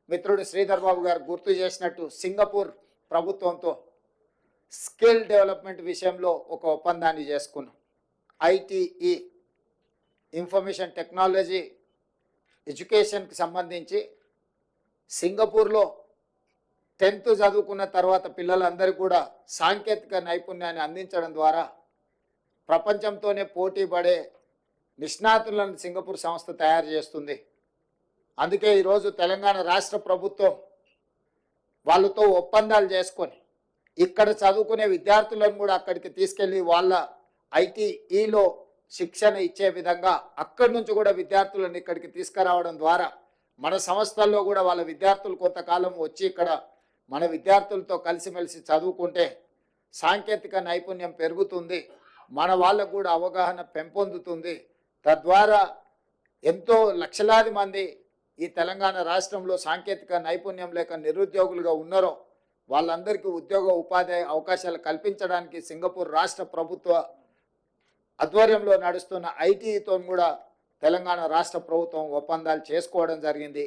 మిత్రుడు శ్రీధర్ బాబు గారు గుర్తు చేసినట్టు సింగపూర్ ప్రభుత్వంతో స్కిల్ డెవలప్మెంట్ విషయంలో ఒక ఒప్పందాన్ని చేసుకున్నాం. ఐటీఈ ఇన్ఫర్మేషన్ టెక్నాలజీ ఎడ్యుకేషన్కి సంబంధించి సింగపూర్లో 10th చదువుకున్న తర్వాత పిల్లలందరికీ కూడా సాంకేతిక నైపుణ్యాన్ని అందించడం ద్వారా ప్రపంచంతోనే పోటీ పడే నిష్ణాతులను సింగపూర్ సంస్థ తయారు చేస్తుంది. అందుకే ఈరోజు తెలంగాణ రాష్ట్ర ప్రభుత్వం వాళ్ళతో ఒప్పందాలు చేసుకొని ఇక్కడ చదువుకునే విద్యార్థులను కూడా అక్కడికి తీసుకెళ్ళి వాళ్ళ ఐటీఈలో శిక్షణ ఇచ్చే విధంగా అక్కడి నుంచి కూడా విద్యార్థులను ఇక్కడికి తీసుకురావడం ద్వారా మన సంస్థల్లో కూడా వాళ్ళ విద్యార్థులు కొంతకాలం వచ్చి ఇక్కడ మన విద్యార్థులతో కలిసిమెలిసి చదువుకుంటే సాంకేతిక నైపుణ్యం పెరుగుతుంది, మన వాళ్ళకు కూడా అవగాహన పెంపొందుతుంది. తద్వారా ఎంతో లక్షలాది మంది ఈ తెలంగాణ రాష్ట్రంలో సాంకేతిక నైపుణ్యం లేక నిరుద్యోగులుగా ఉన్నారో వాళ్ళందరికీ ఉద్యోగ ఉపాధి అవకాశాలు కల్పించడానికి సింగపూర్ రాష్ట్ర ప్రభుత్వ ఆధ్వర్యంలో నడుస్తున్న ఐటీతో కూడా తెలంగాణ రాష్ట్ర ప్రభుత్వం ఒప్పందాలు చేసుకోవడం జరిగింది.